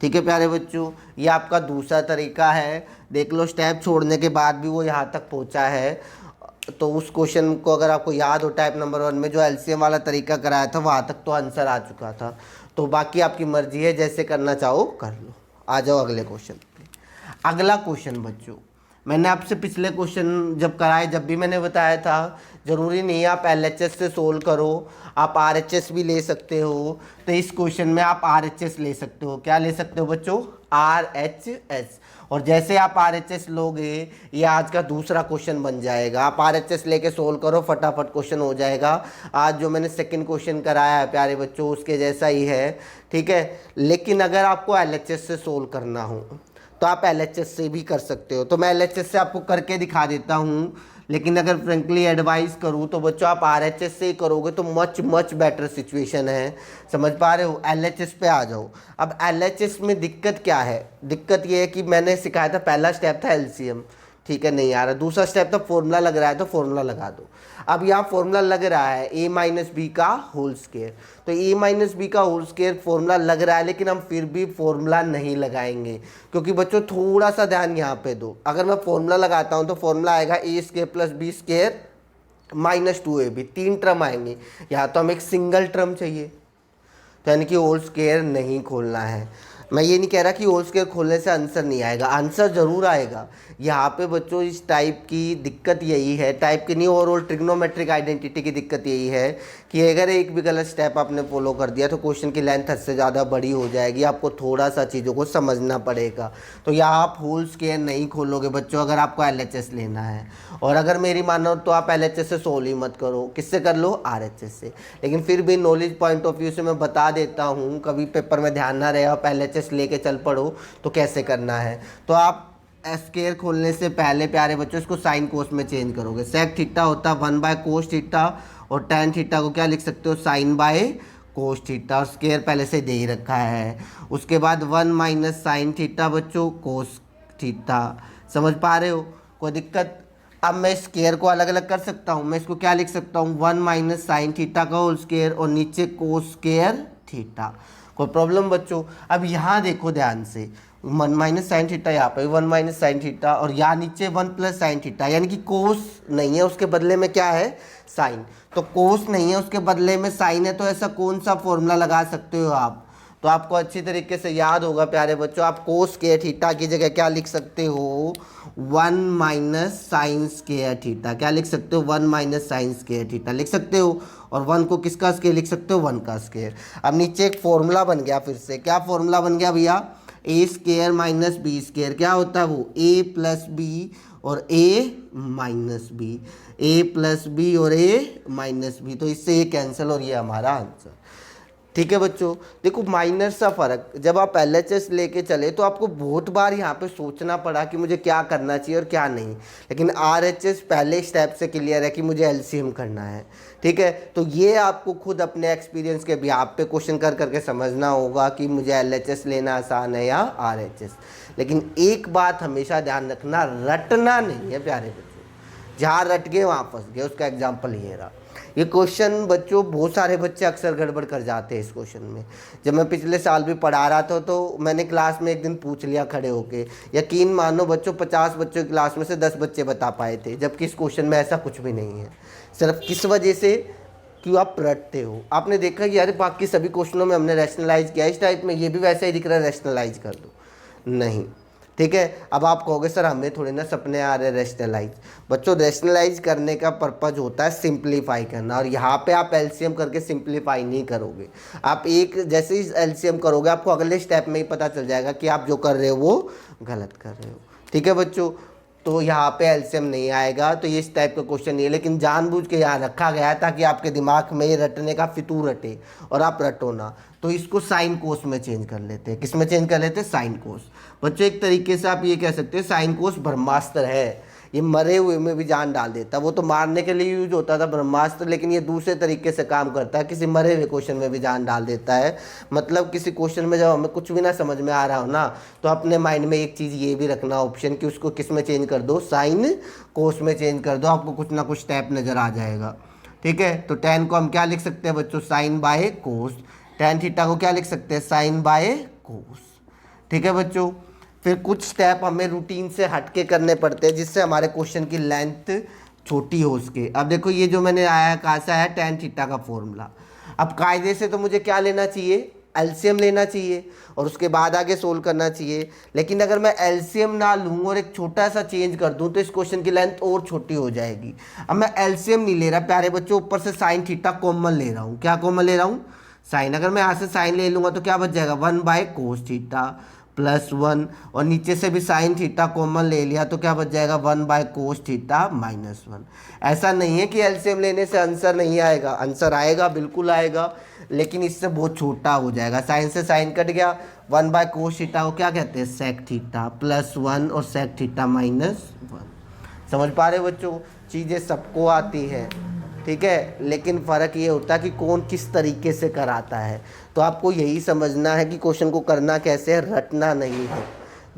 Speaker 1: ठीक है प्यारे बच्चों, ये आपका दूसरा तरीका है। देख लो स्टेप छोड़ने के बाद भी वो यहाँ तक पहुँचा है। तो उस क्वेश्चन को अगर आपको याद हो टाइप नंबर 1 में जो एलसीएम वाला तरीका कराया था, वहाँ तक तो आंसर आ चुका था। तो बाकी आपकी मर्जी है, जैसे करना चाहो कर लो। आ जाओ अगले क्वेश्चन पे। अगला क्वेश्चन बच्चों, मैंने आपसे पिछले क्वेश्चन जब कराए जब भी मैंने बताया था, ज़रूरी नहीं है आप एलएचएस से सोल्व करो, आप आरएचएस भी ले सकते हो। तो इस क्वेश्चन में आप आरएचएस ले सकते हो। क्या ले सकते हो बच्चों? आरएचएस। और जैसे आप आरएचएस लोगे, ये आज का दूसरा क्वेश्चन बन जाएगा। आप आरएचएस लेके सोल्व करो, फटाफट क्वेश्चन हो जाएगा। आज जो मैंने सेकंड क्वेश्चन कराया है प्यारे बच्चों, उसके जैसा ही है, ठीक है। लेकिन अगर आपको एलएचएस से सोल्व करना हो तो आप एलएचएस से भी कर सकते हो। तो मैं एलएचएस से आपको करके दिखा देता हूँ, लेकिन अगर फ्रेंकली एडवाइस करूँ तो बच्चों आप आरएचएस से ही करोगे तो मच मच बेटर सिचुएशन है। समझ पा रहे हो? एलएचएस पे आ जाओ। अब एलएचएस में दिक्कत क्या है? दिक्कत ये है कि मैंने सिखाया था, पहला स्टेप था एलसीएम, ठीक है, नहीं आ रहा। दूसरा स्टेप था फॉर्मूला लग रहा है, तो फॉर्मूला लगा दो। अब यहाँ फॉर्मूला लग रहा है a - b का होल स्क्वायर, तो a - b का होल स्क्वायर फॉर्मूला लग रहा है, लेकिन हम फिर भी फॉर्मूला नहीं लगाएंगे, क्योंकि बच्चों थोड़ा सा ध्यान यहाँ पे दो। अगर मैं फॉर्मूला लगाता हूँ तो फॉर्मूला आएगा a² + b² - 2ab, 3 टर्म आएंगे। यहाँ तो हमें एक सिंगल टर्म चाहिए, तो यानी कि होल स्क्वायर नहीं खोलना है। मैं ये नहीं कह रहा कि होल स्क्वायर खोलने से आंसर नहीं आएगा, आंसर ज़रूर आएगा। यहाँ पे बच्चों इस टाइप की दिक्कत यही है, टाइप की नहीं, ओवरऑल ट्रिग्नोमेट्रिक आइडेंटिटी की दिक्कत यही है कि अगर एक भी गलत स्टेप आपने फॉलो कर दिया तो क्वेश्चन की लेंथ हद से ज़्यादा बड़ी हो जाएगी, आपको थोड़ा सा चीज़ों को समझना पड़ेगा। तो यहाँ आप होल स्क्वायर नहीं खोलोगे बच्चों अगर आपको LHS लेना है, और अगर मेरी मानो तो आप LHS से सोल्व ही मत करो, किससे कर लो, RHS से। लेकिन फिर भी नॉलेज पॉइंट ऑफ व्यू से मैं बता देता हूँ, कभी पेपर में ध्यान ना रहे, आप LHS लेके चल पड़ो तो कैसे करना है। तो आप स्क्वायर खोलने से पहले प्यारे बच्चों इसको साइन कोस में चेंज करोगे। सेक थीटा होता है 1/cos थीटा, और tan थीटा को क्या लिख सकते हो, साइन बाय कोस थीटा, और स्क्वायर पहले से दे ही रखा है। उसके बाद 1 माइनस साइन थीटा बच्चों कोस थीटा। समझ पा रहे हो, कोई दिक्कत। अब मैं स्क्वायर को अलग अलग कर सकता हूँ, मैं इसको क्या लिख सकता हूँ, 1 माइनस साइन थीटा का होल स्क्वायर और नीचे कोस स्क्वायर थीटा। कोई प्रॉब्लम बच्चों। अब यहाँ देखो ध्यान से, 1 माइनस साइन थीटा, यहाँ पे 1 माइनस साइन थीटा, और यहाँ नीचे 1 प्लस साइन थीटा, यानी कि कोस नहीं है, उसके बदले में क्या है, साइन। तो कोस नहीं है, उसके बदले में साइन है, तो ऐसा कौन सा फॉर्मूला लगा सकते हो आप। तो आपको अच्छी तरीके से याद होगा प्यारे बच्चों, आप कोस स्क्वायर थीटा की जगह क्या लिख सकते हो, 1 माइनस साइन स्क्वायर थीटा। क्या लिख सकते हो, 1 माइनस साइन स्क्वायर थीटा लिख सकते हो, और 1 को किसका स्क्वायर लिख सकते हो, 1 का स्क्वायर। अब नीचे एक फॉर्मूला बन गया, फिर से क्या फॉर्मूला बन गया भैया, ए स्क्वायर माइनस बी स्क्वायर। क्या होता है वो, ए प्लस बी और ए minus B, A plus B और ए माइनस बी। तो इससे ये कैंसिल और ये हमारा आंसर। ठीक है बच्चों, देखो माइनर सा फ़र्क, जब आप LHS लेके चले तो आपको बहुत बार यहाँ पे सोचना पड़ा कि मुझे क्या करना चाहिए और क्या नहीं, लेकिन RHS पहले स्टेप से क्लियर है कि मुझे LCM करना है। ठीक है, तो ये आपको खुद अपने एक्सपीरियंस के बिहाफ पे क्वेश्चन कर करके समझना होगा कि मुझे LHS लेना आसान है या RHS। लेकिन एक बात हमेशा ध्यान रखना, रटना नहीं है प्यारे बच्चों, जहाँ रट गए वहाँ फंस गए। उसका एग्जाम्पल ये रहा। ये क्वेश्चन बच्चों बहुत सारे बच्चे अक्सर गड़बड़ कर जाते हैं इस क्वेश्चन में। जब मैं पिछले साल भी पढ़ा रहा था तो मैंने क्लास में एक दिन पूछ लिया खड़े होके, यकीन मानो बच्चों 50 बच्चों की क्लास में से 10 बच्चे बता पाए थे, जबकि इस क्वेश्चन में ऐसा कुछ भी नहीं है। सिर्फ किस वजह से, क्यों आप रटते हो। आपने देखा कि यार बाकी सभी क्वेश्चनों में हमने रैशनलाइज किया, इस टाइप में ये भी वैसे ही दिख रहा है, रैशनलाइज कर दो, नहीं। ठीक है, अब आप कहोगे सर हमें थोड़े ना सपने आ रहे रैशनलाइज। बच्चों रैशनलाइज करने का पर्पज होता है सिंप्लीफाई करना, और यहाँ पे आप LCM करके सिंप्लीफाई नहीं करोगे। आप एक जैसे ही LCM करोगे आपको अगले स्टेप में ही पता चल जाएगा कि आप जो कर रहे हो वो गलत कर रहे हो। ठीक है बच्चों, तो यहाँ पे LCM नहीं आएगा, तो ये इस टाइप का क्वेश्चन नहीं है, लेकिन जानबूझ के यहाँ रखा गया है ताकि आपके दिमाग में ये रटने का फितूर रटे और आप रटो ना। तो इसको साइन कोस में चेंज कर लेते हैं, किस में चेंज कर लेते हैं, साइन कोस। बच्चों एक तरीके से आप ये कह सकते हैं साइन कोस ब्रह्मास्त्र है, ये मरे हुए में भी जान डाल देता है। वो तो मारने के लिए यूज होता था ब्रह्मास्त्र, लेकिन ये दूसरे तरीके से काम करता है, किसी मरे हुए क्वेश्चन में भी जान डाल देता है। मतलब किसी क्वेश्चन में जब हमें कुछ भी ना समझ में आ रहा हो ना, तो अपने माइंड में एक चीज़ ये भी रखना ऑप्शन कि उसको किस में चेंज कर दो, साइन कोस में चेंज कर दो, आपको कुछ ना कुछ स्टेप नज़र आ जाएगा। ठीक है, तो tan को हम क्या लिख सकते हैं बच्चों, sine by cos. tan theta को क्या लिख सकते हैं, साइन बाय कोस। ठीक है बच्चों, फिर कुछ स्टेप हमें रूटीन से हटके करने पड़ते हैं जिससे हमारे क्वेश्चन की लेंथ छोटी हो सके। अब देखो ये जो मैंने आया कहाँ से आया, tan थीटा का फॉर्मूला। अब कायदे से तो मुझे क्या लेना चाहिए, LCM लेना चाहिए और उसके बाद आगे सोल्व करना चाहिए। लेकिन अगर मैं LCM ना लूँ और एक छोटा सा चेंज कर दूँ तो इस क्वेश्चन की लेंथ और छोटी हो जाएगी। अब मैं LCM नहीं ले रहा प्यारे बच्चों, ऊपर से साइन थीटा कॉमन ले रहा हूँ। क्या कॉमन ले रहा हूँ, साइन। अगर मैं यहाँ से साइन ले लूँगा तो क्या बच जाएगा, 1/cos थीटा प्लस 1, और नीचे से भी साइन थीटा कॉमन ले लिया तो क्या बच जाएगा, 1/cos थीटा माइनस 1। ऐसा नहीं है कि LCM लेने से आंसर नहीं आएगा, आंसर आएगा, बिल्कुल आएगा, लेकिन इससे बहुत छोटा हो जाएगा। साइन से साइन कट गया, 1/cos थीटा को क्या कहते हैं, सेक थीटा प्लस 1 और सेक थीटा माइनस 1। समझ पा रहे हो बच्चों, चीज़ें सबको आती हैं। ठीक है, लेकिन फ़र्क ये होता है कि कौन किस तरीके से कराता है। तो आपको यही समझना है कि क्वेश्चन को करना कैसे है, रटना नहीं है।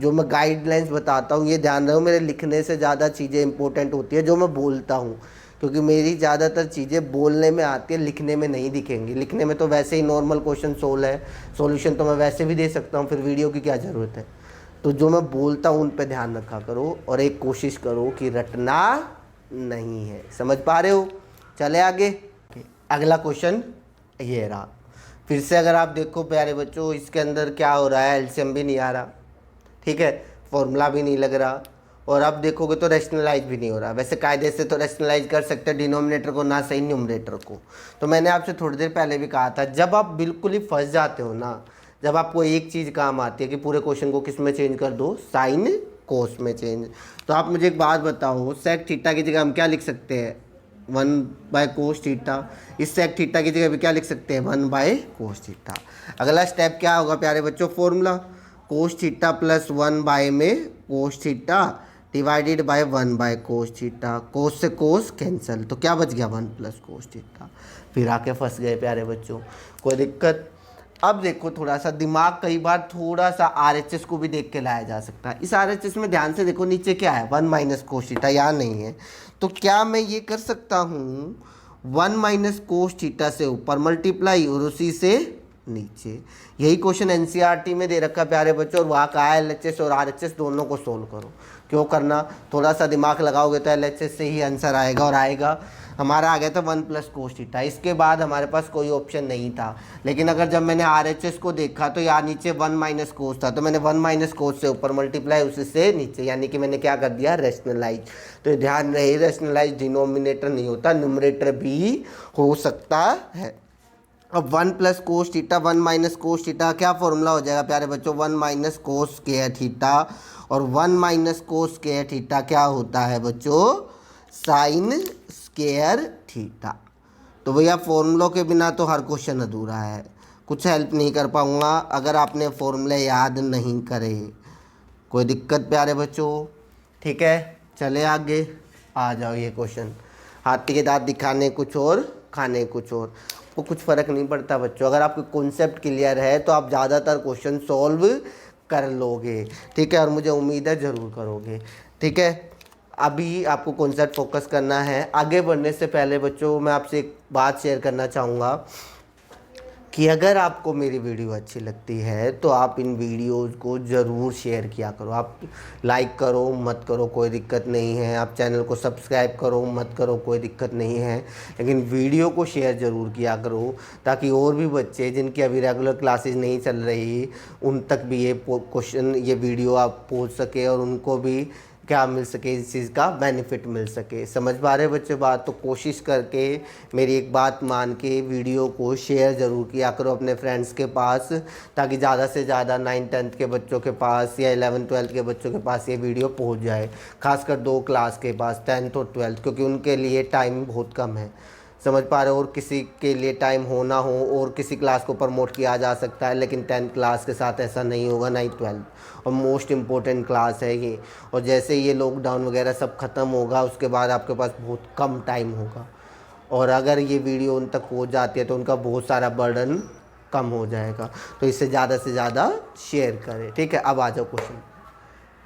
Speaker 1: जो मैं गाइडलाइंस बताता हूँ ये ध्यान रखो, मेरे लिखने से ज़्यादा चीज़ें इंपॉर्टेंट होती है जो मैं बोलता हूँ, क्योंकि मेरी ज़्यादातर चीज़ें बोलने में आती है, लिखने में नहीं दिखेंगी। लिखने में तो वैसे ही नॉर्मल क्वेश्चन सोल्व है, सॉल्यूशन तो मैं वैसे भी दे सकता हूँ, फिर वीडियो की क्या ज़रूरत है। तो जो मैं बोलता हूँ उन पर ध्यान रखा करो और एक कोशिश करो कि रटना नहीं है। समझ पा रहे हो, चले आगे। अगला क्वेश्चन ये रहा, फिर से अगर आप देखो प्यारे बच्चों, इसके अंदर क्या हो रहा है, एलसीएम भी नहीं आ रहा, ठीक है, फॉर्मूला भी नहीं लग रहा, और अब देखोगे तो रैशनलाइज भी नहीं हो रहा। वैसे कायदे से तो रैशनलाइज कर सकते हैं डिनोमिनेटर को, ना सही न्यूमरेटर को। तो मैंने आपसे थोड़ी देर पहले भी कहा था, जब आप बिल्कुल ही फंस जाते हो ना, जब आपको एक चीज़ काम आती है कि पूरे क्वेश्चन को किस में चेंज कर दो, साइन कोस में चेंज, तो आप मुझे एक बात बताओ, सेक थीटा की जगह हम क्या लिख सकते हैं, 1/कोस थीटा। इस सेक थीटा की जगह भी क्या लिख सकते हैं, 1/कोस थीटा। अगला स्टेप क्या होगा प्यारे बच्चों, फॉर्मूला कोस थीटा प्लस 1/, में कोस थीटा डिवाइडेड बाय 1/कोस थीटा, कोस से कोस कैंसिल, तो क्या बच गया, 1+कोस थीटा। फिर आके फंस गए प्यारे बच्चों, कोई दिक्कत। अब देखो थोड़ा सा दिमाग, कई बार थोड़ा सा आरएचएस को भी देख के लाया जा सकता है। इस आरएचएस में ध्यान से देखो, नीचे क्या है, 1-कोस थीटा, यहाँ नहीं है। तो क्या मैं ये कर सकता हूँ, 1-कोस थीटा से ऊपर मल्टीप्लाई और उसी से नीचे। यही क्वेश्चन एनसीईआरटी में दे रखा है प्यारे बच्चों, और वहाँ कहा है एलएचएस और आरएचएस दोनों को सोल्व करो। क्यों करना, थोड़ा सा दिमाग लगाओगे तो एलएचएस से ही आंसर आएगा, और आएगा। हमारा आ गया था 1+कोस थीटा, इसके बाद हमारे पास कोई ऑप्शन नहीं था। लेकिन अगर जब मैंने आरएचएस को देखा तो यहाँ नीचे 1-कोस था, तो मैंने 1-कोस से ऊपर मल्टीप्लाई उसी से नीचे, यानी कि मैंने क्या कर दिया, रैशनलाइज। तो ध्यान रहे, रैशनलाइज डिनोमिनेटर नहीं होता, न्यूमरेटर भी हो सकता है। अब 1+कोस थीटा 1-कोस थीटा क्या फॉर्मूला हो जाएगा प्यारे बच्चों, 1-कोस स्क्वायर थीटा, और 1-कोस स्क्वायर थीटा क्या होता है बच्चों, साइन स्क्वायर थीटा। तो भैया फॉर्मूलों के बिना तो हर क्वेश्चन अधूरा है, कुछ हेल्प नहीं कर पाऊंगा अगर आपने फॉर्मूले याद नहीं करे। कोई दिक्कत प्यारे बच्चों, ठीक है। चले आगे, आ जाओ। ये क्वेश्चन, हाथी के दांत दिखाने कुछ और खाने कुछ और, को कुछ फ़र्क नहीं पड़ता बच्चों। अगर आपको कॉन्सेप्ट क्लियर है तो आप ज़्यादातर क्वेश्चन सॉल्व कर लोगे, ठीक है, और मुझे उम्मीद है ज़रूर करोगे, ठीक है। अभी आपको कॉन्सेप्ट फोकस करना है। आगे बढ़ने से पहले बच्चों मैं आपसे एक बात शेयर करना चाहूँगा कि अगर आपको मेरी वीडियो अच्छी लगती है तो आप इन वीडियोज़ को ज़रूर शेयर किया करो। आप लाइक करो मत करो कोई दिक्कत नहीं है, आप चैनल को सब्सक्राइब करो मत करो कोई दिक्कत नहीं है, लेकिन वीडियो को शेयर ज़रूर किया करो, ताकि और भी बच्चे जिनकी अभी रेगुलर क्लासेज नहीं चल रही उन तक भी ये क्वेश्चन, ये वीडियो आप पहुँच सके और उनको भी क्या मिल सके, इस चीज़ का बेनिफिट मिल सके। समझ पा रहे बच्चे बात? तो कोशिश करके मेरी एक बात मान के वीडियो को शेयर ज़रूर किया करो अपने फ्रेंड्स के पास, ताकि ज़्यादा से ज़्यादा 9th-10th के बच्चों के पास या 11th-12th के बच्चों के पास ये वीडियो पहुंच जाए। खासकर 2 क्लास के पास, 10th और 12th, क्योंकि उनके लिए टाइम बहुत कम है। समझ पा रहे हो? और किसी के लिए टाइम हो ना हो और किसी क्लास को प्रमोट किया जा सकता है, लेकिन 10th क्लास के साथ ऐसा नहीं होगा, 9th-12th, और मोस्ट इम्पोर्टेंट क्लास है ये। और जैसे ये लॉकडाउन वगैरह सब ख़त्म होगा उसके बाद आपके पास बहुत कम टाइम होगा, और अगर ये वीडियो उन तक पहुंच जाती है तो उनका बहुत सारा बर्डन कम हो जाएगा। तो इससे ज़्यादा से ज़्यादा शेयर करें, ठीक है। अब आ जाओ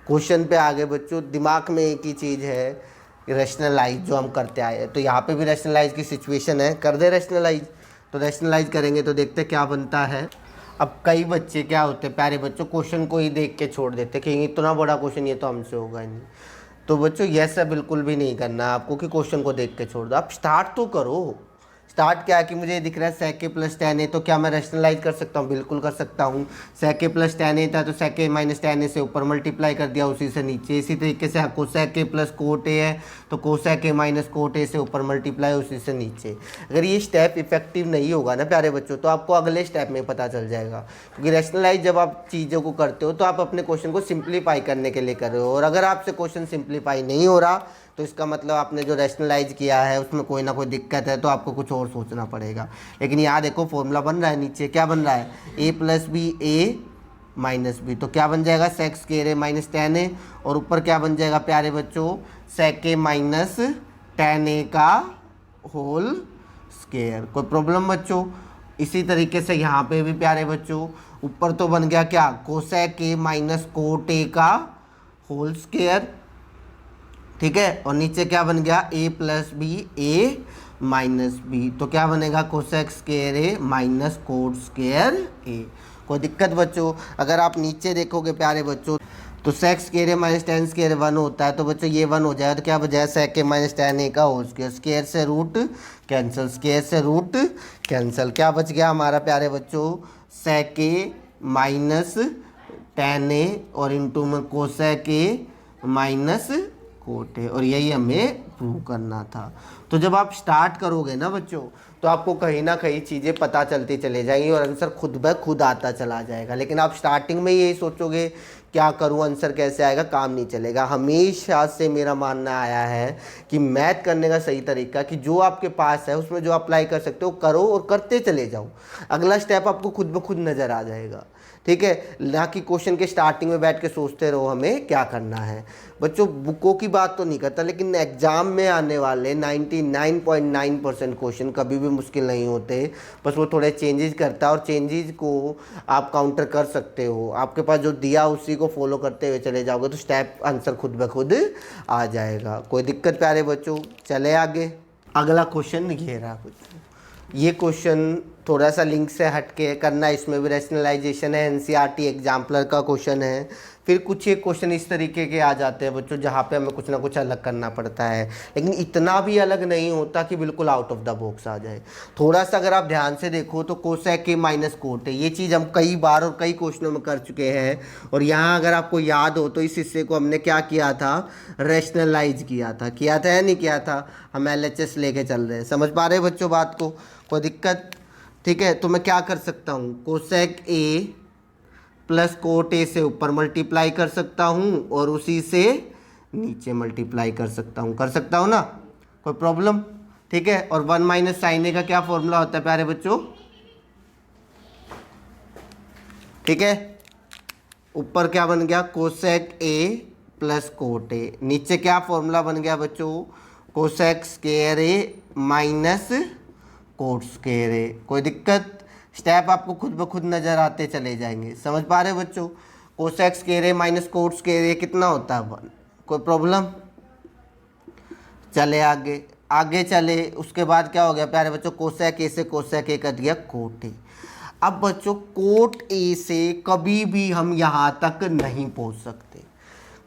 Speaker 1: क्वेश्चन पे आगे बच्चों। दिमाग में एक ही चीज़ है, रैशनलाइज जो हम करते आए हैं, तो यहाँ पे भी रैशनलाइज की सिचुएशन है, कर दे रैशनलाइज। तो रैशनलाइज करेंगे तो देखते क्या बनता है। अब कई बच्चे क्या होते हैं प्यारे बच्चों, क्वेश्चन को ही देख के छोड़ देते कि इतना बड़ा क्वेश्चन ये तो हमसे होगा ही नहीं। तो बच्चों ये सब बिल्कुल भी नहीं करना है आपको कि क्वेश्चन को देख के छोड़ दो। आप स्टार्ट तो करो। स्टार्ट क्या है कि मुझे दिख रहा है sec a + tan a, तो क्या मैं रैशनलाइज कर सकता हूँ? बिल्कुल कर सकता हूँ। sec a + tan a था तो sec a - tan a से ऊपर मल्टीप्लाई कर दिया उसी से नीचे। इसी तरीके से cosec a + cot a है तो cosec a - cot a से ऊपर मल्टीप्लाई उसी से नीचे। अगर ये स्टेप इफेक्टिव नहीं होगा ना प्यारे बच्चों, तो आपको अगले स्टेप में पता चल जाएगा, क्योंकि रैशनलाइज जब आप चीज़ों को करते हो तो आप अपने क्वेश्चन को सिंप्लीफाई करने के लिए कर रहे हो, और अगर आपसे क्वेश्चन सिंप्लीफाई नहीं हो रहा तो इसका मतलब आपने जो रैशनलाइज किया है उसमें कोई ना कोई दिक्कत है, तो आपको कुछ और सोचना पड़ेगा। लेकिन यहाँ देखो फॉर्मूला बन रहा है, नीचे क्या बन रहा है, a + b a - b, तो क्या बन जाएगा sec square a - tan a, और ऊपर क्या बन जाएगा प्यारे बच्चों, sec a - tan a का होल स्क्वायर। कोई प्रॉब्लम बच्चों? इसी तरीके से यहाँ पे भी प्यारे बच्चों ऊपर तो बन गया क्या, cosec a - cot a का होल स्क्वायर, ठीक है, और नीचे क्या बन गया, a + b a - b, तो क्या बनेगा cosec square a - cot square a। कोई दिक्कत बच्चों? अगर आप नीचे देखोगे प्यारे बच्चों तो sec स्क्वायर ए माइनस टेन स्क्वायर 1 होता है, तो बच्चों ये 1 हो जाएगा, तो क्या बजाय sec ए माइनस टेन ए का होल स्क्वायर, स्क्वायर से रूट कैंसिल, स्क्वायर से रूट कैंसिल, क्या बच गया हमारा प्यारे बच्चों, sec ए माइनस टेन ए और इंटू में cosec A minus cot A, और यही हमें प्रूव करना था। तो जब आप स्टार्ट करोगे ना बच्चों, तो आपको कहीं ना कहीं चीज़ें पता चलती चले जाएंगी और आंसर खुद ब खुद आता चला जाएगा। लेकिन आप स्टार्टिंग में यही सोचोगे क्या करूं, आंसर कैसे आएगा, काम नहीं चलेगा। हमेशा से मेरा मानना आया है कि मैथ करने का सही तरीका कि जो आपके पास है उसमें जो अप्लाई कर सकते हो करो और करते चले जाओ, अगला स्टेप आपको खुद ब खुद नज़र आ जाएगा। ठीक है, ना कि क्वेश्चन के स्टार्टिंग में बैठ के सोचते रहो हमें क्या करना है। बच्चों बुकों की बात तो नहीं करता, लेकिन एग्जाम में आने वाले 99.9% क्वेश्चन कभी भी मुश्किल नहीं होते, बस वो थोड़े चेंजेस करता है और चेंजेस को आप काउंटर कर सकते हो। आपके पास जो दिया उसी को फॉलो करते हुए चले जाओगे तो स्टेप आंसर खुद ब खुद आ जाएगा। कोई दिक्कत प्यारे बच्चों, चले आगे। अगला क्वेश्चन ये रहा बच्चों, ये क्वेश्चन थोड़ा सा लिंक से हटके करना, इसमें भी रैशनलाइजेशन है, एनसीईआरटी एग्जाम्पलर का क्वेश्चन है। फिर कुछ एक क्वेश्चन इस तरीके के आ जाते हैं बच्चों जहाँ पे हमें कुछ ना कुछ अलग करना पड़ता है, लेकिन इतना भी अलग नहीं होता कि बिल्कुल आउट ऑफ द बॉक्स आ जाए। थोड़ा सा अगर आप ध्यान से देखो तो कोसेक ए माइनस कोट है, ये चीज़ हम कई बार और कई क्वेश्चनों में कर चुके हैं। और यहाँ अगर आपको याद हो तो इस हिस्से को हमने क्या किया था, रैशनलाइज किया था या नहीं किया था। हम LHS लेके चल रहे हैं, समझ पा रहे हैं बच्चों बात को, कोई दिक्कत। ठीक है, तो मैं क्या कर सकता हूँ, cosec A plus cot A से ऊपर मल्टीप्लाई कर सकता हूँ और उसी से नीचे मल्टीप्लाई कर सकता हूँ ना, कोई प्रॉब्लम। ठीक है, और 1 माइनस साइन ए का क्या फॉर्मूला होता है प्यारे बच्चों, ठीक है, ऊपर क्या बन गया cosec A plus cot A, नीचे क्या फॉर्मूला बन गया बच्चों, कोसेक स्क्वायर ए माइनस कोट स्क्वायर ए। कोई दिक्कत, स्टेप आपको खुद ब खुद नज़र आते चले जाएंगे, समझ पा रहे बच्चों। Cosec square A minus cot square A कितना होता है 1, कोई प्रॉब्लम। चले आगे चले, उसके बाद क्या हो गया प्यारे बच्चों, कोसेक ए से कोसेक ए कर दिया कोट ए। अब बच्चों कोट ए से कभी भी हम यहाँ तक नहीं पहुँच सकते,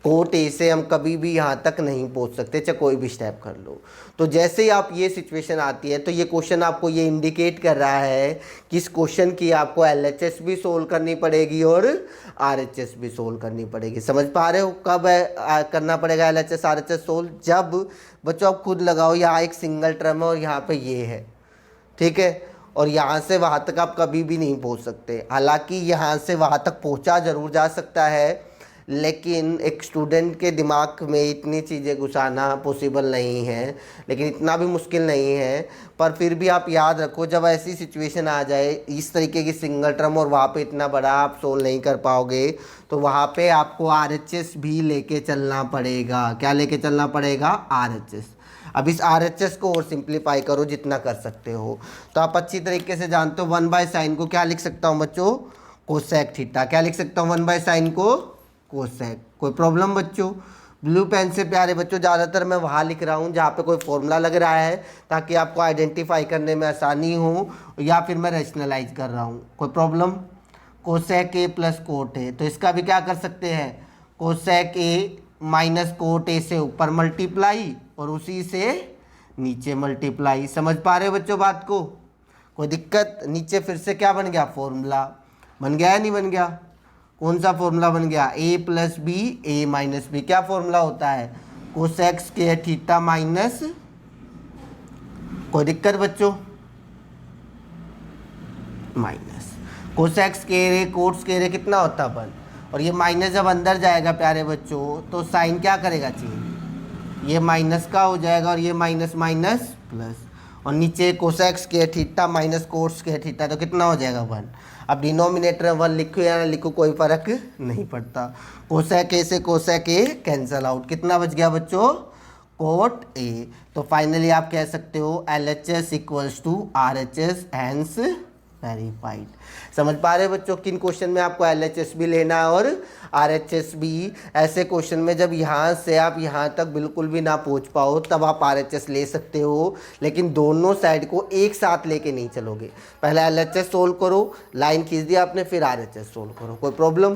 Speaker 1: कोट ए से हम कभी भी यहाँ तक नहीं पहुँच सकते, चाहे कोई भी स्टेप कर लो। तो जैसे ही आप ये सिचुएशन आती है तो ये क्वेश्चन आपको ये इंडिकेट कर रहा है कि इस क्वेश्चन की आपको LHS भी सोल्व करनी पड़ेगी और RHS भी सोल्व करनी पड़ेगी। समझ पा रहे हो कब करना पड़ेगा LHS RHS सोल्व, जब बच्चों आप खुद लगाओ यहाँ एक सिंगल टर्म है और यहाँ पे ये है, ठीक है, और यहाँ से वहाँ तक आप कभी भी नहीं पहुँच सकते। हालांकि यहाँ से वहाँ तक पहुँचा ज़रूर जा सकता है, लेकिन एक स्टूडेंट के दिमाग में इतनी चीज़ें घुसाना पॉसिबल नहीं है, लेकिन इतना भी मुश्किल नहीं है। पर फिर भी आप याद रखो, जब ऐसी सिचुएशन आ जाए इस तरीके की सिंगल टर्म और वहाँ पे इतना बड़ा आप सोल्व नहीं कर पाओगे, तो वहाँ पे आपको RHS भी लेके चलना पड़ेगा। क्या लेके चलना पड़ेगा, RHS। अब इस RHS को और सिंप्लीफाई करो जितना कर सकते हो। तो आप अच्छी तरीके से जानते हो 1 बाय साइन को क्या लिख सकता हूँ बच्चों, कोसेक थीटा। क्या लिख सकता हूँ 1 बाय साइन को, कोसेक। कोई प्रॉब्लम बच्चों। ब्लू पेन से प्यारे बच्चों ज़्यादातर मैं वहाँ लिख रहा हूँ जहाँ पे कोई फॉर्मूला लग रहा है, ताकि आपको आइडेंटिफाई करने में आसानी हो, या फिर मैं रैशनलाइज कर रहा हूँ। कोई problem. Cosec A plus cot A, तो इसका भी क्या कर सकते हैं, cosec A minus cot A से ऊपर मल्टीप्लाई और उसी से नीचे मल्टीप्लाई। समझ पा रहे हो बच्चों बात को, कोई दिक्कत। नीचे फिर से क्या बन गया, फॉर्मूला बन गया या नहीं बन गया, कौन सा फॉर्मूला बन गया, a plus B A minus B. क्या फॉर्मूला होता है, कोसेक स्क्वायर थीटा माइनस, कोई दिक्कत बच्चों, minus cosec square A cot square A कितना होता है 1, और ये माइनस जब अंदर जाएगा प्यारे बच्चों तो साइन क्या करेगा चेंज, ये माइनस का हो जाएगा और ये माइनस माइनस प्लस, और नीचे cosec square theta minus cot square theta, तो कितना हो जाएगा 1। अब डिनोमिनेटर 1 लिखो या ना लिखो कोई फ़र्क नहीं पड़ता। कोसेक ए से कोसेक ए कैंसल आउट, कितना बच गया बच्चों, कोट ए। तो फाइनली आप कह सकते हो LHS equals to RHS, hence verified. समझ पा रहे बच्चों, किन क्वेश्चन में आपको LHS भी लेना है और RHS भी। ऐसे क्वेश्चन में जब यहाँ से आप यहाँ तक बिल्कुल भी ना पहुँच पाओ तब आप RHS ले सकते हो, लेकिन दोनों साइड को एक साथ लेके नहीं चलोगे। पहले LHS सोल्व करो, लाइन खींच दिया आपने, फिर RHS सोल्व करो। कोई प्रॉब्लम,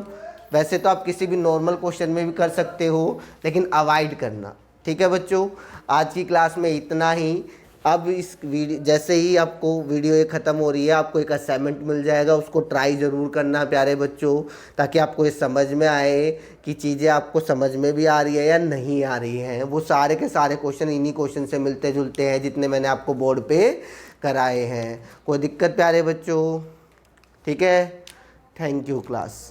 Speaker 1: वैसे तो आप किसी भी नॉर्मल क्वेश्चन में भी कर सकते हो, लेकिन अवॉइड करना। ठीक है बच्चों, आज की क्लास में इतना ही। अब इस वीडियो जैसे ही आपको वीडियो ये ख़त्म हो रही है, आपको एक असाइनमेंट मिल जाएगा, उसको ट्राई ज़रूर करना प्यारे बच्चों, ताकि आपको ये समझ में आए कि चीज़ें आपको समझ में भी आ रही है या नहीं आ रही हैं। वो सारे के सारे क्वेश्चन इन्हीं क्वेश्चन से मिलते जुलते हैं जितने मैंने आपको बोर्ड पे कराए हैं। कोई दिक्कत प्यारे बच्चों? ठीक है, थैंक यू क्लास।